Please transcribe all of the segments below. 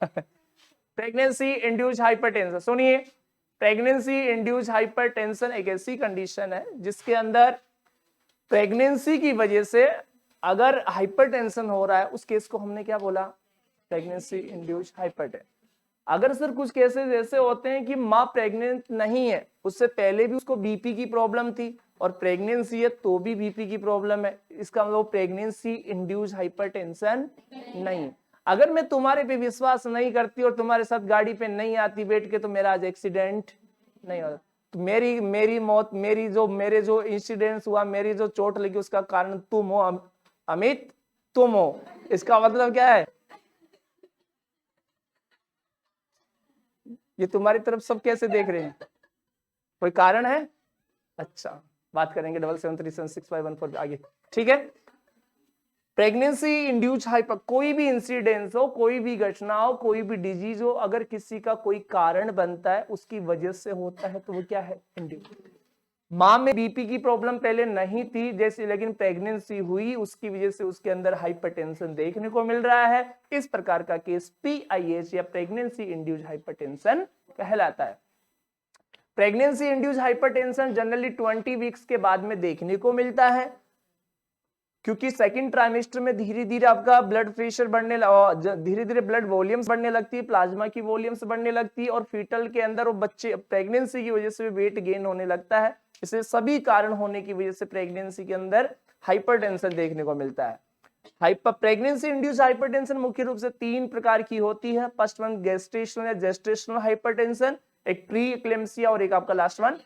Pregnancy induced hypertension, सुनिए, pregnancy induced hypertension एक ऐसी कंडीशन है जिसके अंदर प्रेगनेंसी की वजह से अगर हाइपरटेंशन हो रहा है, उस केस को हमने क्या बोला, प्रेगनेंसी इंड्यूस्ड हाइपरटेंशन। अगर सर कुछ केसेस ऐसे होते हैं कि माँ प्रेग्नेंट नहीं है, उससे पहले भी उसको बीपी की प्रॉब्लम थी और प्रेगनेंसी है तो भी बीपी की प्रॉब्लम है, इसका मतलब प्रेगनेंसी इंड्यूस्ड हाइपरटेंशन नहीं। अगर मैं तुम्हारे पे विश्वास नहीं करती और तुम्हारे साथ गाड़ी पे नहीं आती बैठ के तो मेरा आज एक्सीडेंट नहीं होता। तो मेरी मौत, मेरे जो इंसिडेंस हुआ, मेरी जो चोट लगी, उसका कारण तुम हो अमित, तुम हो। इसका मतलब क्या है, ये तुम्हारी तरफ सब कैसे देख रहे हैं, कोई कारण है? अच्छा, बात करेंगे 77376514 आगे, ठीक है। प्रेगनेंसी इंड्यूस्ड हाइपर, कोई भी इंसिडेंस हो, कोई भी घटना हो, कोई भी डिजीज हो, अगर किसी का कोई कारण बनता है, उसकी वजह से होता है, तो वो क्या है, इंड्यूस्ड। माँ में बीपी की प्रॉब्लम पहले नहीं थी जैसे, लेकिन प्रेगनेंसी हुई, उसकी वजह से उसके अंदर हाइपरटेंशन देखने को मिल रहा है। इस प्रकार का केस PIH या प्रेगनेंसी इंड्यूस्ड हाइपरटेंशन कहलाता है। Pregnancy induced hypertension generally 20 weeks के बाद में देखने को मिलता है, क्योंकि सेकंड ट्राइमेस्टर में धीरे धीरे आपका ब्लड प्रेशर बढ़ने, धीरे धीरे ब्लड वॉल्यूम्स बढ़ने लगती है, प्लाज्मा की वॉल्यूम्स बढ़ने लगती है, और फीटल के अंदर वो बच्चे प्रेगनेंसी की वजह से वेट गेन होने लगता है। इसे सभी कारण होने की वजह से प्रेगनेंसी के अंदर हाइपरटेंशन देखने को मिलता है। प्रेगनेंसी इंड्यूस्ड हाइपरटेंशन मुख्य रूप से 3 प्रकार की होती है। फर्स्ट वन गेस्टेशनल या जेस्टेशनल हाइपरटेंशन, एक प्री एक्लेम्सिया और एक आपका लास्ट वन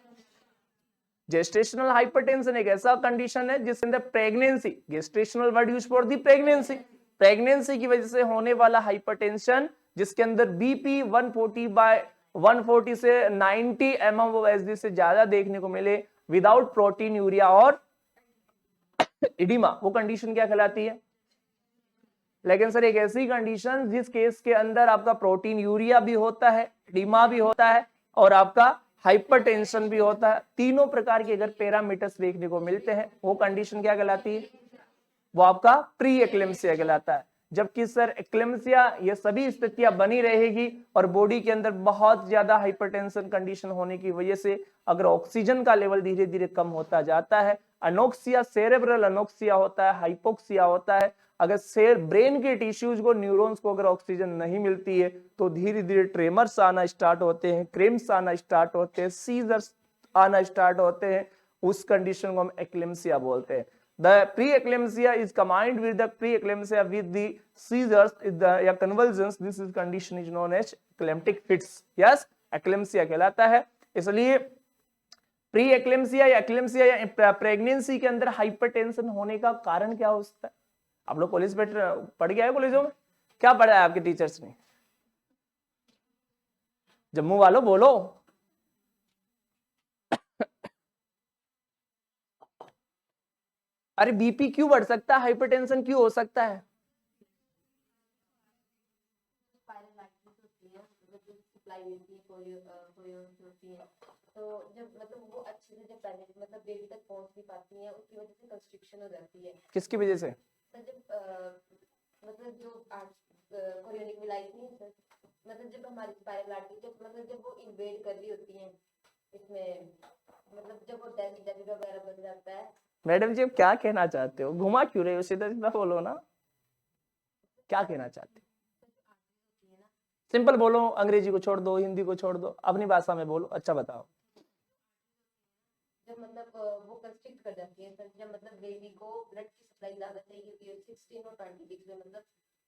जेस्टेशनल हाइपरटेंशन। एक ऐसा कंडीशन है जिसके अंदर pregnancy, gestational word use for the pregnancy, pregnancy की वजह से होने वाला हाइपरटेंशन, जिसके अंदर बीपी 140 से 90 mmHg से ज्यादा देखने को मिले विदाउट प्रोटीन यूरिया और इडिमा, वो कंडीशन क्या कहलाती है? लेकिन सर एक ऐसी कंडीशन जिस केस के अंदर आपका प्रोटीन यूरिया भी होता है, इडिमा भी होता है और आपका हाइपरटेंशन भी होता है, तीनों प्रकार के अगर पैरामीटर्स देखने को मिलते हैं, वो कंडीशन क्या कहलाती है? वो आपका प्री एक्लेम्सिया कहलाता है। जबकि सर एक्लेम्सिया, ये सभी स्थितियां बनी रहेगी और बॉडी के अंदर बहुत ज्यादा हाइपरटेंशन कंडीशन होने की वजह से अगर ऑक्सीजन का लेवल धीरे धीरे कम होता जाता है, अनोक्सिया, सेरेब्रल अनोक्सिया होता है, हाइपोक्सिया होता है। अगर ब्रेन के टिश्यूज को, न्यूरॉन्स को अगर ऑक्सीजन नहीं मिलती है तो धीरे धीरे ट्रेमर्स आना स्टार्ट होते हैं, क्रेम्स आना स्टार्ट होते हैं, सीजर्स आना स्टार्ट होते हैं। उस कंडीशन को हम एक्लेम्सिया बोलते हैं। The preeclampsia is combined with the preeclampsia with the seizures, convulsions. This is condition is known as eclamptic fits. Yes, eclampsia कहलाता है। इसलिए प्री एक्लेम्सिया या एक्लेम्सिया या प्रेगनेंसी के अंदर हाइपरटेंशन होने का कारण क्या हो सकता है? आप लोग कॉलेज में पढ़ गए हैं, कॉलेजों में क्या पढ़ा है आपके टीचर्स ने? जम्मू वालों बोलो। अरे बीपी क्यों बढ़ सकता है, हाइपरटेंशन क्यों हो सकता है? तो जब मतलब वो अच्छे से जब पहले मतलब बेबी तक पहुंच नहीं पाती है, उसकी वजह से कंस्ट्रिक्शन हो जाती है। किसकी वजह से? तो जब मतलब जो कोरियोनिक विलाइस नहीं है सर, मतलब जब हमारी स्पाइरल आर्टरी जब वो इन्वेड कर रही होती है इसमें, मतलब जब वो डेफिड वगैरह बन जाता है। मैडम जी आप क्या कहना चाहते हो, घुमा क्यों रहे हो, सीधा सीधा बोलो ना, क्या कहना चाहते हो? सिंपल बोलो, अंग्रेजी को छोड़ दो, हिंदी को छोड़ दो, अपनी भाषा में बोलो। अच्छा बताओ। जब मतलब वो कंस्ट्रिक्ट कर जाती है सर, जब मतलब बेबी को ब्लड की सप्लाई ज्यादा चाहिए होती है 16 और 20 वीक्स में, मतलब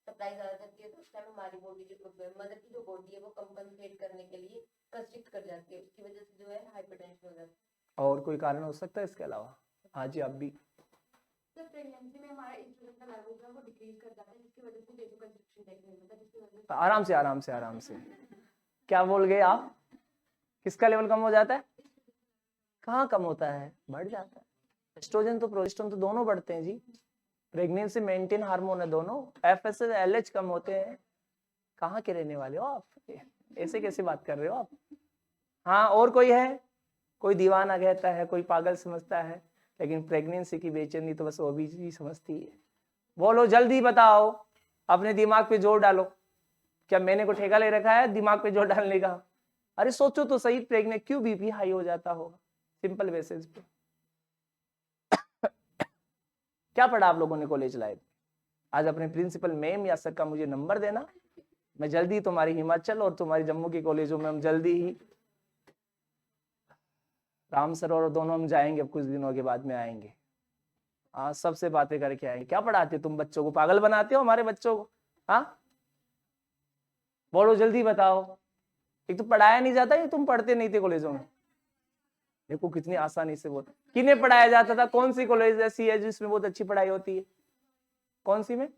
सप्लाई ज्यादा जाती है, तो उस टाइम हमारी बॉडी जो मदर की जो बॉडी है वो कंपनसेट करने के लिए कंस्ट्रिक्ट कर जाती है, उसकी वजह से जो है हाइपरटेंशन हो जाता है। और कोई कारण हो सकता है इसके अलावा? हाँ जी, आप भी। सर प्रेगनेंसी में हमारा इंसुलिन का लेवल जो है वो डिक्रीज कर जाता है, जिसकी वजह से बेबी कंस्ट्रिक्शन देखने को मिलता है, जिसकी वजह से आराम से आराम से आराम से, क्या बोल गए आप? किसका लेवल कम हो जाता है? कहाँ कम होता है, बढ़ जाता है। एस्ट्रोजन तो प्रोजेस्टेरोन तो दोनों बढ़ते हैं जी, प्रेगनेंसी मेंटेन हार्मोन है दोनों, FSH LH कम होते हैं। कहाँ के रहने वाले हो आप, ऐसे कैसे बात कर रहे हो आप? हाँ, और कोई है? कोई दीवाना कहता है, कोई पागल समझता है, लेकिन प्रेगनेंसी की बेचैनी तो बस वो भी समझती है। बोलो जल्दी बताओ, अपने दिमाग पे जोर डालो। क्या मैंने को ठेका ले रखा है दिमाग पे जोर डालने का? अरे सोचो तो सही, प्रेग्नेंट क्यों बीपी हाई हो जाता होगा? सिंपल बेसिस पे। क्या पढ़ा आप लोगों ने कॉलेज लाइफ? आज अपने प्रिंसिपल मैम या सर का मुझे नंबर देना, मैं जल्दी तुम्हारी हिमाचल और तुम्हारी जम्मू की कॉलेजों में हम जल्दी ही, राम सर और दोनों हम जाएंगे, अब कुछ दिनों के बाद में आएंगे। हाँ, सबसे बातें करके आएंगे। क्या पढ़ाते हो तुम बच्चों को? पागल बनाते हो हमारे बच्चों को? हाँ बोलो जल्दी बताओ। एक तो पढ़ाया नहीं जाता, ये तुम पढ़ते नहीं थे कॉलेजों में। देखो कितनी आसानी से बोल। किन्हें पढ़ाया जाता था? कौन सी कॉलेज ऐसी है जिसमें बहुत अच्छी पढ़ाई होती है? कौन सी में?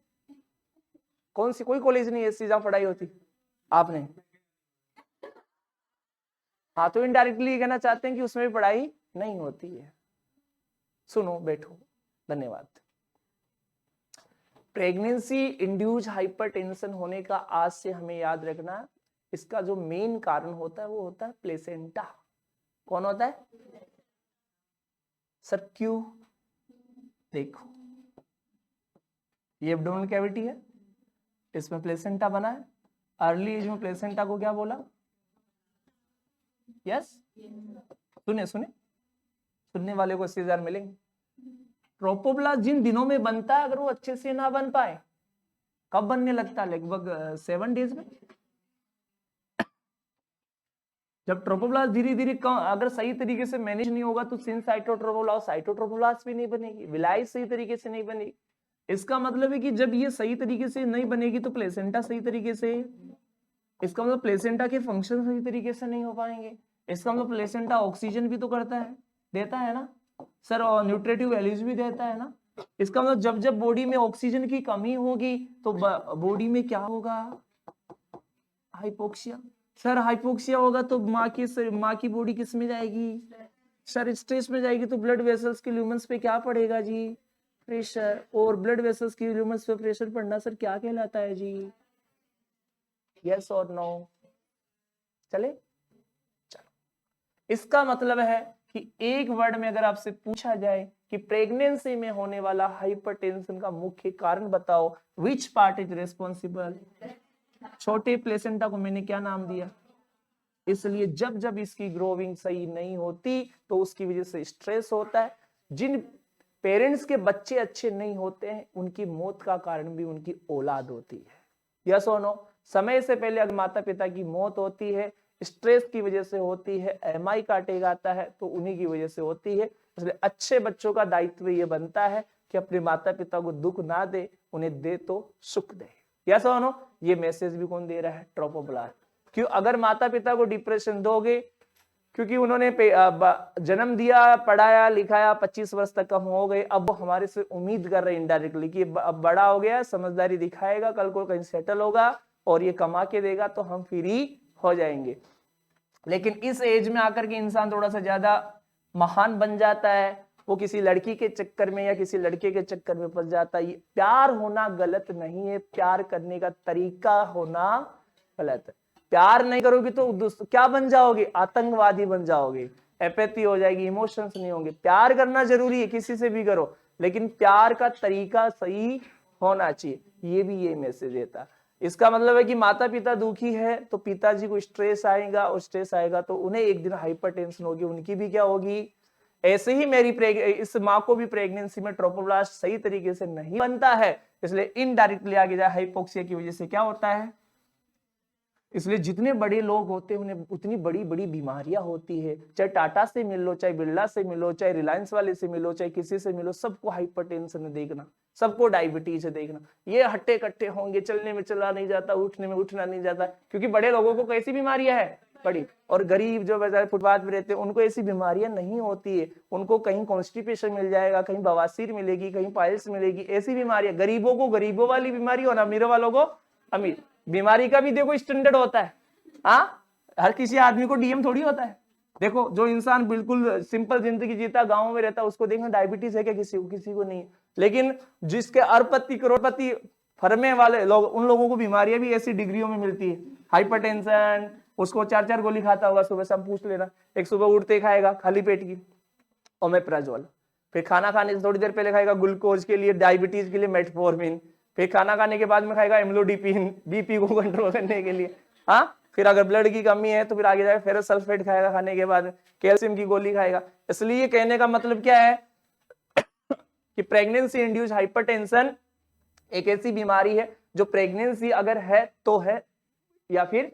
कौन सी? कोई कॉलेज नहीं ऐसी जहां पढ़ाई होती। आपने? हाँ, तो इनडायरेक्टली कहना चाहते हैं कि उसमें भी पढ़ाई नहीं होती है। सुनो, बैठो, धन्यवाद। प्रेगनेंसी इंड्यूस हाइपरटेंशन होने का आज से हमें याद रखना, इसका जो मेन कारण होता है वो होता है प्लेसेंटा। कौन होता है? सर क्यों? देखो, ये एब्डोमिनल कैविटी है, इसमें प्लेसेंटा बना है। अर्ली एज में प्लेसेंटा को क्या बोला? यस, सुने सुनने वाले को 80,000 मिलेंगे। ट्रोपोब्लास्ट जिन दिनों में बनता है, अगर वो अच्छे से ना बन पाए, कब बनने लगता है? लगभग 7 डेज में। जब ट्रोपोब्लास्ट धीरे धीरे अगर सही तरीके से मैनेज नहीं होगा तो साइटोट्रोपोब्लास्ट भी नहीं बनेगी, विलाई सही तरीके से नहीं बनेगी। इसका मतलब है कि जब ये सही तरीके से नहीं बनेगी तो प्लेसेंटा सही तरीके से, इसका मतलब प्लेसेंटा के फंक्शन सही तरीके से नहीं हो पाएंगे। इसका मतलब प्लेसेंटा ऑक्सीजन भी तो करता है, देता है ना सर, और न्यूट्रिटिव वैल्यूज भी देता है ना। इसका मतलब जब जब बॉडी में ऑक्सीजन की कमी होगी तो बॉडी में क्या होगा? हाइपोक्सिया। सर हाइपोक्सिया होगा तो माँ की बॉडी किस में जाएगी? सर स्ट्रेस में जाएगी, तो ब्लड वेसल्स के ल्यूमेंस पे क्या पड़ेगा जी? प्रेशर। और ब्लड वेसल्स के ल्यूमेंस पे प्रेशर पड़ना सर क्या कहलाता है जी? यस और नो? चले, चलो। इसका मतलब है कि एक वर्ड में अगर आपसे पूछा जाए कि प्रेगनेंसी में होने वाला हाइपरटेंशन का मुख्य कारण बताओ, विच पार्ट इज रेस्पॉन्सिबल? छोटे प्लेसेंटा को मैंने क्या नाम दिया? इसलिए जब जब इसकी ग्रोविंग सही नहीं होती तो उसकी वजह से स्ट्रेस होता है। जिन पेरेंट्स के बच्चे अच्छे नहीं होते हैं उनकी मौत का कारण भी उनकी औलाद होती है। यस और नो? समय से पहले अगर माता पिता की मौत होती है, स्ट्रेस की वजह से होती है, एमआई काटे जाता है तो उन्हीं की वजह से होती है। इसलिए अच्छे बच्चों का दायित्व ये बनता है कि अपने माता पिता को दुख ना दे, उन्हें दे तो सुख दे। यस और नो? ये मैसेज भी कौन दे रहा है? ट्रोपोब्लास्ट। क्यों? अगर माता पिता को डिप्रेशन दोगे, क्योंकि उन्होंने जन्म दिया, पढ़ाया लिखाया, 25 वर्ष तक हम हो गए, अब वो हमारे से उम्मीद कर रहे हैं इनडायरेक्टली कि अब बड़ा हो गया, समझदारी दिखाएगा, कल को कहीं सेटल होगा और ये कमा के देगा तो हम फ्री हो जाएंगे। लेकिन इस एज में आकर के इंसान थोड़ा सा ज्यादा महान बन जाता है, वो किसी लड़की के चक्कर में या किसी लड़के के चक्कर में फंस जाता है। प्यार होना गलत नहीं है, प्यार करने का तरीका होना गलत है। प्यार नहीं करोगे तो क्या बन जाओगे? आतंकवादी बन जाओगे, एपैथी हो जाएगी, इमोशंस नहीं होंगे। प्यार करना जरूरी है, किसी से भी करो, लेकिन प्यार का तरीका सही होना चाहिए। ये भी ये मैसेज देता। इसका मतलब है कि माता पिता दुखी है तो पिताजी को स्ट्रेस आएगा, और स्ट्रेस आएगा तो उन्हें एक दिन हाइपरटेंशन होगी, उनकी भी क्या होगी? ऐसे ही इस माँ को भी प्रेगनेंसी में ट्रोपोब्लास्ट सही तरीके से नहीं बनता है, इसलिए इनडायरेक्टली आगे जाए हाइपोक्सिया की वजह से क्या होता है। इसलिए जितने बड़े लोग होते हैं उन्हें उतनी बड़ी बड़ी बीमारियां होती है। चाहे टाटा से मिल लो, चाहे बिरला से मिलो, चाहे रिलायंस वाले से मिलो, चाहे किसी से मिलो, सबको हाइपरटेंशन है देखना, सबको डायबिटीज है देखना। ये हट्टे कट्टे होंगे, चलने में चला नहीं जाता, उठने में उठना नहीं जाता, क्योंकि बड़े लोगों को कैसी बीमारियां है? बड़ी। और गरीब जो बेचारे फुटपाथ पे रहते हैं उनको ऐसी बीमारियां नहीं होती है। उनको कहीं कॉन्स्टिपेशन मिल जाएगा, कहीं बवासीर मिलेगी, कहीं पाइल्स मिलेगी, ऐसी बीमारियां। गरीबों को गरीबों वाली बीमारी और अमीरों वालों को अमीर। बीमारी का भी देखो स्टैंडर्ड होता है। हाँ, हर किसी आदमी को डीएम थोड़ी होता है। देखो जो इंसान बिल्कुल सिंपल जिंदगी जीता, गांव में रहता, उसको देखना डायबिटीज है क्या? किसी को नहीं। लेकिन जिसके अरबपति करोड़पति फर्मे वाले लोग, उन लोगों को बीमारियां भी ऐसी डिग्रियों में मिलती है। हाइपरटेंशन, उसको 4-4 गोली खाता होगा सुबह शाम, पूछ लेना। एक सुबह उठते खाएगा खाली पेट की ओमेप्राजोल, फिर खाना खाने से थोड़ी देर पहले खाएगा ग्लूकोज के लिए, डायबिटीज के लिए मेटफॉर्मिन, फिर खाना खाने के बाद में खाएगा एम्लोडिपिन, बीपी को कंट्रोल करने के लिए। हाँ, फिर अगर ब्लड की कमी है तो फिर आगे जाके फेरस सल्फेट खाएगा, खाने के बाद कैल्शियम की गोली खाएगा। इसलिए कहने का मतलब क्या है कि प्रेगनेंसी इंड्यूस्ड हाइपरटेंशन एक ऐसी बीमारी है जो प्रेगनेंसी अगर है तो है, या फिर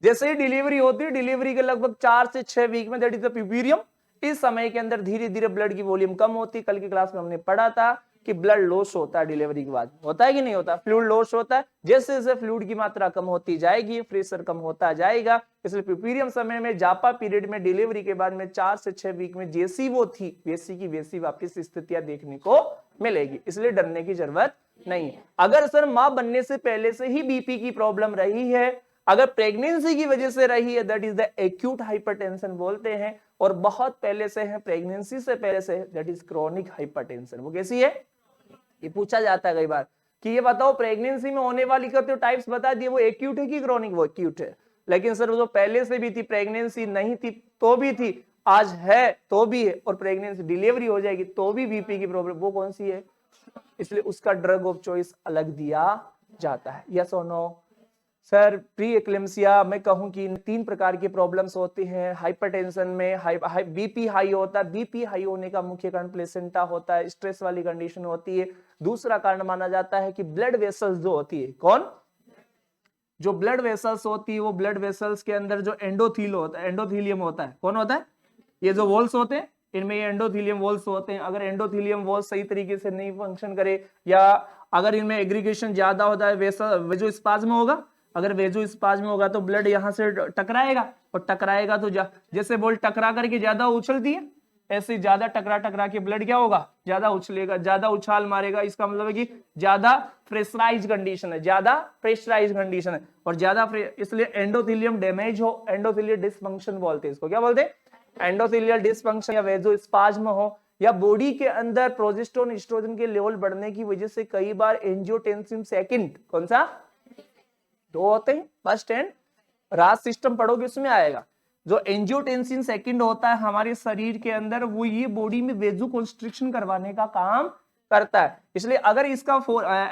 जैसे ही डिलीवरी होती है, डिलीवरी के लगभग 4 से 6 वीक में, दैट इज द प्यूबेरियम, इस समय के अंदर धीरे धीरे ब्लड की वॉल्यूम कम होती है। कल की क्लास में हमने पढ़ा था कि ब्लड लॉस होता है डिलीवरी के बाद, होता है कि नहीं होता, फ्लूइड लॉस होता है। जैसे जैसे फ्लूइड की मात्रा कम होती जाएगी, प्रेशर कम होता जाएगा। इसलिए प्यूबेरियम समय में, जापा पीरियड में, डिलीवरी के बाद में 4 से 6 वीक में जैसी वो थी वैसी की वैसी वापस स्थितियां देखने को मिलेगी। इसलिए डरने की जरूरत नहीं है। अगर सर मां बनने से पहले से ही बीपी की प्रॉब्लम रही है, अगर प्रेगनेंसी की वजह से रही है, that is the acute hypertension बोलते हैं। और बहुत पहले से है, प्रेगनेंसी से पहले से, दैट इज क्रोनिक हाइपरटेंशन। वो कैसी है, ये पूछा जाता है कई बार कि ये बताओ प्रेगनेंसी में होने वाली का तो टाइप्स बता दिए, वो एक्यूट है कि क्रोनिक? वो एक्यूट है। लेकिन सर वो जो पहले से भी थी, प्रेगनेंसी नहीं थी तो भी थी, आज है तो भी है, और प्रेगनेंसी डिलीवरी हो जाएगी तो भी बीपी की प्रॉब्लम, वो कौन सी है? इसलिए उसका ड्रग ऑफ चॉइस अलग दिया जाता है। यस और नो? सर प्री एक्लेम्सिया मैं कहूं कि इन 3 प्रकार की प्रॉब्लम्स होती हैं। हाइपरटेंशन में बीपी हाई होता है, बीपी हाई होने का मुख्य कारण प्लेसेंटा होता है, स्ट्रेस वाली कंडीशन होती है। दूसरा कारण माना जाता है कि ब्लड वेसल्स जो होती है, कौन? जो ब्लड वेसल्स होती है, वो ब्लड वेसल्स के अंदर जो एंडोथील होता है, एंडोथीलियम होता है, कौन होता है? ये जो वॉल्स होते हैं, इनमें ये एंडोथीलियम वॉल्स होते हैं। अगर एंडोथीलियम वॉल्स सही तरीके से नहीं फंक्शन करे, या अगर इनमें एग्रीगेशन ज्यादा होता है, वेजोस्पाज्म होगा, अगर वेजोस्पाज्म होगा तो ब्लड यहां से टकराएगा, और टकराएगा तो जैसे बॉल टकरा करके ज्यादा उछलती है, ऐसे ज्यादा टकरा टकरा के ब्लड क्या होगा, ज्यादा उछलेगा, ज्यादा उछाल मारेगा। इसका मतलब है कि ज्यादा प्रेशराइज कंडीशन है, ज्यादा प्रेशराइज कंडीशन है, और ज्यादा इसलिए एंडोथीलियम डैमेज हो, एंडोथीलियल डिसफंक्शन बोलते हैं इसको। क्या बोलते हैं? एंडोथेलियल डिसफंक्शन या वेजोस्पाज्म हो, या बॉडी के अंदर प्रोजेस्टेरोन एस्ट्रोजन के लेवल बढ़ने की वजह से कई बार एंजियोटेंसिन सेकंड, कौन सा? 2 होते हैं, फर्स्ट एंड रास सिस्टम पढ़ोगे उसमें आएगा। जो एंजियोटेंसिन सेकंड होता है हमारे शरीर के अंदर, वो ये बॉडी में वेजो कंस्ट्रिक्शन करवाने का काम करता है। इसलिए अगर इसका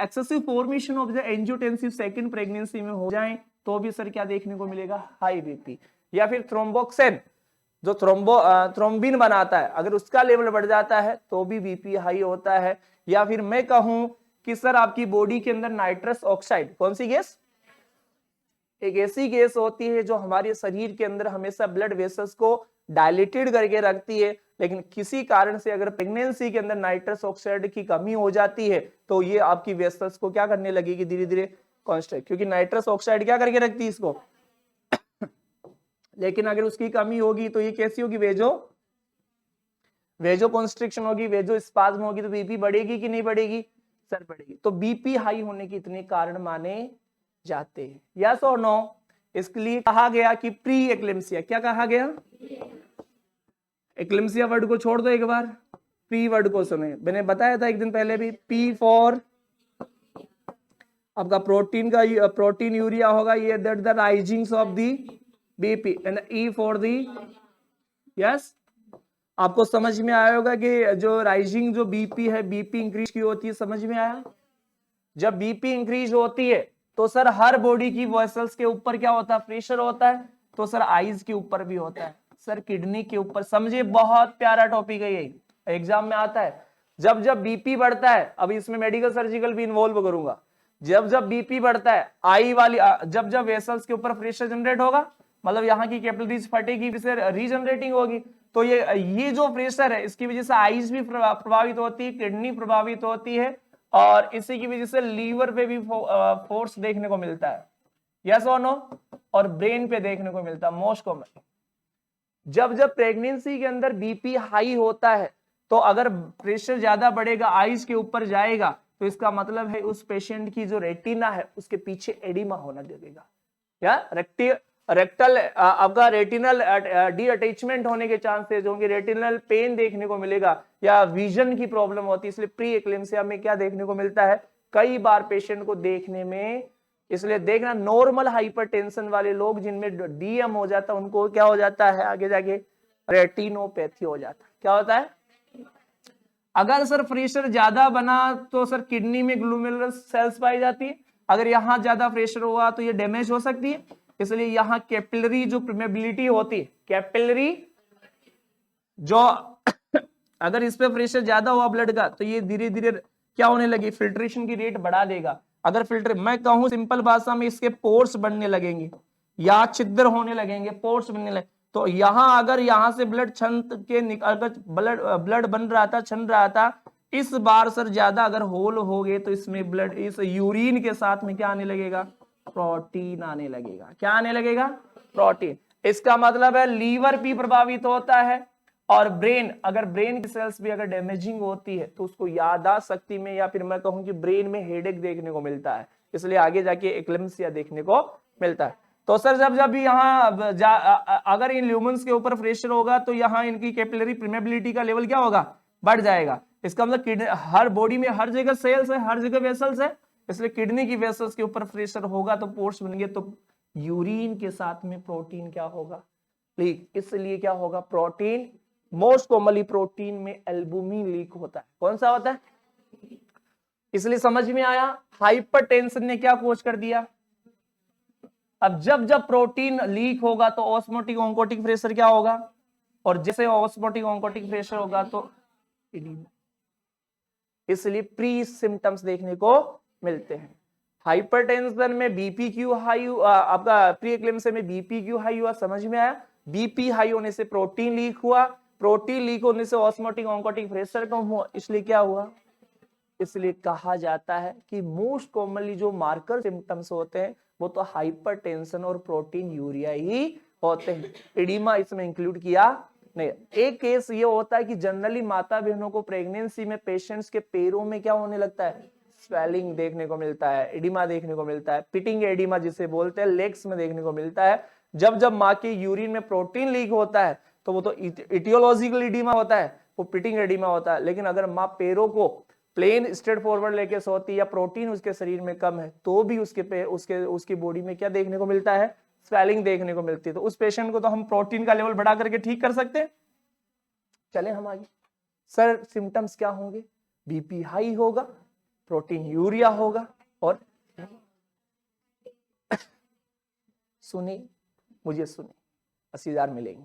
excessive formation of the angiotensin second pregnancy में हो जाए तो भी सर क्या देखने को मिलेगा? High BP. या फिर थ्रोम्बोक्सिन जो थ्रोम्बिन बनाता है, अगर उसका लेवल बढ़ जाता है तो भी बीपी हाई होता है। या फिर मैं कहूं कि सर आपकी बॉडी के अंदर नाइट्रस ऑक्साइड, कौन सी गैस? एक ऐसी गैस होती है जो हमारे शरीर के अंदर हमेशा ब्लड वेसल्स को डायलेटेड करके रखती है, लेकिन किसी कारण से अगर प्रेगनेंसी के अंदर नाइट्रस ऑक्साइड की कमी हो जाती है तो ये आपकी वेसल्स को क्या करने लगेगी? धीरे धीरे कॉन्स्ट्रिक्ट, क्योंकि नाइट्रस ऑक्साइड क्या करके रखती है इसको। लेकिन अगर उसकी कमी होगी तो ये कैसी होगी? वेजो कॉन्स्ट्रिक्शन होगी, वेजो स्पाज्म होगी, तो बीपी बढ़ेगी कि नहीं बढ़ेगी? सर बढ़ेगी। तो बीपी हाई होने के इतने कारण माने जाते हैं। यस और नो? इसके लिए कहा गया कि प्री एक्लेम्सिया, क्या कहा गया? एक्लेम्सिया वर्ड को छोड़ दो, एक बार प्री वर्ड को सुने। मैंने बताया था एक दिन पहले भी, पी फॉर आपका प्रोटीन यूरिया होगा, ये that the risings of the BP, and E for the, yes. आपको समझ में आया होगा कि जो राइजिंग जो बीपी है, बीपी इंक्रीज की होती है, समझ में आया? जब बीपी इंक्रीज होती है तो सर हर बॉडी की वेसल्स के ऊपर क्या होता है? प्रेशर होता है। तो सर आईज के ऊपर भी होता है, सर किडनी के ऊपर। समझिए, बहुत प्यारा टॉपिक है ये, एग्जाम में आता है। जब जब बीपी बढ़ता है, अब इसमें मेडिकल सर्जिकल भी इन्वॉल्व करूंगा, जब जब बीपी बढ़ता है, आई वाली जब जब वेसल्स के ऊपर प्रेशर जनरेट होगा, मतलब यहाँ की कैपिलरीज फटेगी, फिर रीजनरेटिंग होगी, तो ये जो प्रेशर है इसकी वजह से आईज भी प्रभावित होती है, किडनी प्रभावित होती है, और इसी की वजह से लीवर पे भी फोर्स देखने को मिलता है। यस और नो? और ब्रेन पे देखने को मिलता है मोस्ट कॉमन। जब जब प्रेगनेंसी के अंदर बीपी हाई होता है तो अगर प्रेशर ज्यादा बढ़ेगा, आईज के ऊपर जाएगा, तो इसका मतलब है उस पेशेंट की जो रेटिना है उसके पीछे एडिमा होना लगेगा, या रेक्टल आपका रेटिनल डी अटैचमेंट होने के चांसेस होंगे, रेटिनल पेन देखने को मिलेगा, या विजन की प्रॉब्लम होती है। इसलिए प्री एक्लेम्सिया में क्या देखने को मिलता है? कई बार पेशेंट को देखने में, इसलिए देखना नॉर्मल हाइपरटेंशन वाले लोग जिनमें डीएम हो जाता है उनको क्या हो जाता है? आगे जाके रेटिनोपैथी हो जाता है। क्या होता है? अगर सर प्रेशर ज्यादा बना तो सर किडनी में ग्लोमेरुलर सेल्स पाई जाती है, अगर यहाँ ज्यादा प्रेशर हुआ तो ये डैमेज हो सकती है, इसलिए यहाँ कैपिलरी जो परमेबिलिटी होती है, कैपिलरी जो अगर इस पे प्रेशर ज्यादा हुआ ब्लड का तो ये धीरे धीरे क्या होने लगी, फिल्ट्रेशन की रेट बढ़ा देगा। अगर फिल्टर मैं कहूं सिंपल भाषा में, इसके पोर्स बनने लगेंगे या छिद्र होने लगेंगे, पोर्स बनने लगे। तो यहां अगर यहां से ब्लड छन के अगर ब्लड बन रहा था, छन रहा था, इस बार सर ज्यादा अगर होल हो गए तो इसमें ब्लड, इस यूरिन के साथ में क्या आने लगेगा, प्रोटीन आने लगेगा। क्या आने लगेगा, प्रोटीन। इसका मतलब है लीवर भी प्रभावित होता है और ब्रेन, अगर ब्रेन की सेल्स भी अगर डैमेजिंग होती है तो उसको याददाश्त शक्ति में या फिर मैं कहूं कि ब्रेन में हेडेक देखने को मिलता है, इसलिए आगे जाके एक्लेम्सिया देखने को मिलता है। तो सर जब जब यहाँ अगर इन ल्यूमन्स के ऊपर प्रेशर होगा तो यहाँ इनकी कैपिलरी परमेबिलिटी का लेवल क्या होगा, बढ़ जाएगा। इसका मतलब हर बॉडी में हर जगह सेल्स है, हर जगह वेसल्स है, इसलिए किडनी की वेसल्स के ऊपर प्रेशर होगा तो पोर्स बनेंगे, तो यूरिन के साथ में प्रोटीन क्या होगा, लीक। इसलिए क्या होगा, प्रोटीन, मोस्ट कॉमनली प्रोटीन में एल्बुमिन लीक होता है। कौन सा होता है, इसलिए समझ में आया हाइपरटेंशन ने क्या कोच कर दिया। अब जब जब प्रोटीन लीक होगा तो ऑस्मोटिक ऑन्कोटिक प्रेशर क्या होगा, और जैसे ऑस्मोटिक ऑन्कोटिक प्रेशर होगा तो इसलिए प्री सिम्टम्स देखने को मिलते हैं। हाइपरटेंशन में बीपी क्यों हाई, आपका प्री एक्लेम्सिया में बीपी क्यों हाई हुआ, समझ में आया। बीपी हाई होने से प्रोटीन लीक हुआ, प्रोटीन लीक होने से ऑस्मोटिक ऑन्कोटिक प्रेशर कम हुआ, इसलिए क्या हुआ, इसलिए कहा जाता है कि मोस्ट कॉमनली जो मार्कर सिम्टम्स होते हैं वो तो हाइपरटेंशन और प्रोटीन यूरिया ही होते हैं। एडिमा इसमें इंक्लूड किया नहीं। एक केस ये होता है कि जनरली माता बहनों को प्रेगनेंसी में पेशेंट्स के पैरों में क्या होने लगता है, स्वेलिंग देखने को मिलता है, एडिमा देखने को मिलता है, पिटिंग एडिमा जिसे बोलते हैं, लेग्स में देखने को मिलता है। जब जब माँ के यूरिन में प्रोटीन लीक होता है तो वो तो इटियोलॉजिकल एडिमा होता है, वो पिटिंग एडिमा होता है। लेकिन अगर माँ पैरों को प्लेन स्ट्रेट फॉरवर्ड लेके सोती या प्रोटीन उसके शरीर में कम है तो भी उसकी बॉडी में क्या देखने को मिलता है, स्वेलिंग देखने को मिलती है। तो उस पेशेंट को तो हम प्रोटीन का लेवल बढ़ा करके ठीक कर सकते हैं। चले हम आगे। सर सिम्टम्स क्या होंगे, बीपी हाई होगा, प्रोटीन यूरिया होगा, और सुनिए, मुझे सुनिए, 80,000 मिलेंगे।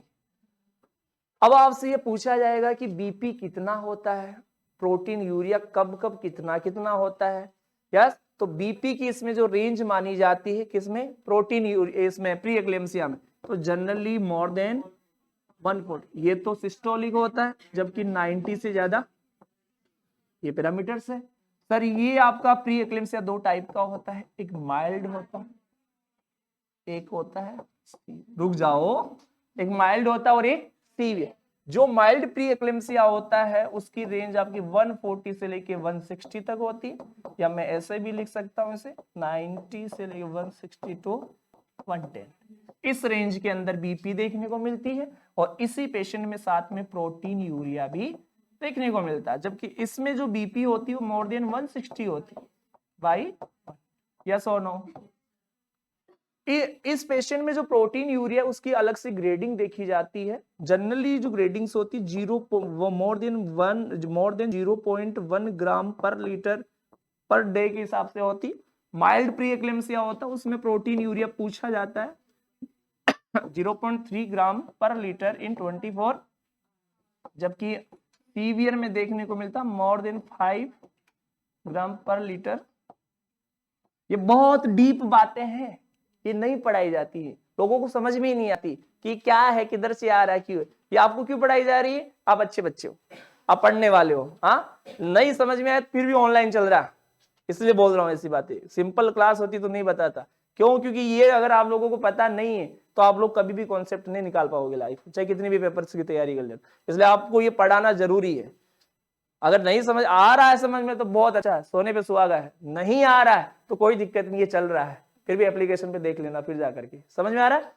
अब आपसे ये पूछा जाएगा कि बीपी कितना होता है, प्रोटीन यूरिया कब कब कितना कितना होता है। यस, तो बीपी की इसमें जो रेंज मानी जाती है, किसमें, प्रोटीन इसमें प्री एक्लेम्सिया में, तो जनरली मोर देन 140, ये तो सिस्टोलिक होता है, जबकि 90 से ज्यादा ये पैरामीटर्स है। सर ये आपका प्री एक्लेम्सिया दो टाइप का होता है, एक माइल्ड होता है, एक होता है, रुक जाओ, एक माइल्ड होता है और एक सीवियर। जो माइल्ड प्री एक्लेम्सिया होता है उसकी रेंज आपकी 140 से लेके 160 तक होती है, या मैं ऐसे भी लिख सकता हूं इसे 90 से लेके 160 टू 110। इस रेंज के अंदर बीपी देखने को मिलती है और इसी पेशेंट में साथ में प्रोटीन यूरिया भी देखने को मिलता है। जबकि इसमें जो बीपी होती है वो मोर देन 160 होती है। वाई, यस और नो। इस पेशेंट में जो प्रोटीन यूरिया उसकी अलग से ग्रेडिंग देखी जाती है। जनरली जो ग्रेडिंग्स होती है मोर देन 0.1 ग्राम पर लीटर पर डे के हिसाब से होती। माइल्ड प्री एक्लेम्सिया होता है उसमें प्रोटीन यूरिया पूछा जाता है 0.3 ग्राम पर लीटर इन 24, जबकि सीवियर में देखने को मिलता मोर देन 5 ग्राम पर लीटर। ये बहुत डीप बातें हैं, ये नहीं पढ़ाई जाती है, लोगों को समझ में ही नहीं आती कि क्या है, किधर से आ रहा है, क्यों ये आपको क्यों पढ़ाई जा रही है। आप अच्छे बच्चे हो, आप पढ़ने वाले हो, हाँ नहीं समझ में आया फिर भी ऑनलाइन चल रहा है, इसलिए बोल रहा हूँ ऐसी बातें। सिंपल क्लास होती तो नहीं बताता, क्यों, क्योंकि ये अगर आप लोगों को पता नहीं है तो आप लोग कभी भी कॉन्सेप्ट नहीं निकाल पाओगे लाइफ, चाहे कितनी भी पेपर्स की तैयारी कर ले। इसलिए आपको ये पढ़ाना जरूरी है। अगर नहीं समझ आ रहा है समझ में तो बहुत अच्छा है, सोने पे सुहागा है, नहीं आ रहा है तो कोई दिक्कत नहीं, ये चल रहा है, फिर भी एप्लीकेशन पे देख लेना, फिर जाकर के समझ में आ रहा है।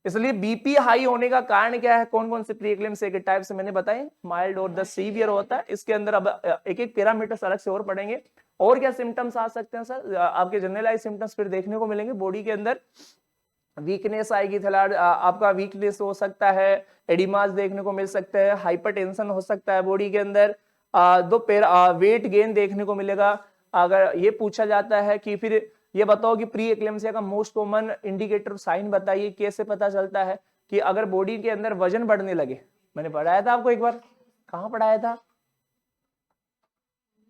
इसलिए बीपी हाई होने का कारण क्या है, कौन कौन से प्री एक्लेम्सिया के टाइप से मैंने बताए, माइल्ड और द सीवियर होता है। इसके अंदर अब एक एक पैरामीटर्स अलग से और पढ़ेंगे। और क्या सिम्टम्स आ सकते हैं सर, आपके जनरलाइज सिम्टम्स फिर देखने को मिलेंगे। बॉडी के अंदर वीकनेस आएगी, आपका वीकनेस हो सकता है, एडिमास देखने को मिल सकते हैं, हाइपरटेंशन हो सकता है बॉडी के अंदर, दो वेट गेन देखने को मिलेगा। अगर ये पूछा जाता है कि फिर ये बताओ कि प्री एक्लेम्सिया का मोस्ट कॉमन इंडिकेटर साइन बताइए, कैसे पता चलता है कि अगर बॉडी के अंदर वजन बढ़ने लगे। मैंने पढ़ाया था आपको एक बार, कहाँ पढ़ाया था,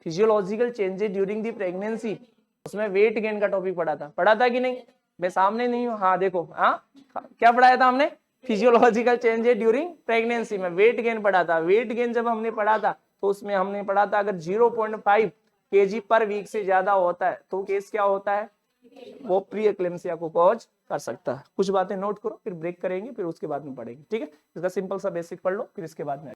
physiological changes during the pregnancy, उसमें वेट गेन का टॉपिक पढ़ा था कि नहीं? मैं सामने नहीं हूँ, हाँ देखो, हाँ क्या पढ़ाया था हमने, फिजियोलॉजिकल चेंजेस ड्यूरिंग प्रेगनेंसी में वेट गेन पढ़ा था। वेट गेन जब हमने पढ़ा था तो उसमें हमने पढ़ा था अगर 0.5 kg पर वीक से ज्यादा होता है तो केस क्या होता है, वो प्री एक्लेम्सिया को कॉज कर सकता है। कुछ बातें नोट करो, फिर ब्रेक करेंगे, फिर उसके बाद में पढ़ेंगे, ठीक है? इसका सिंपल सा बेसिक पढ़ लो, फिर इसके बाद में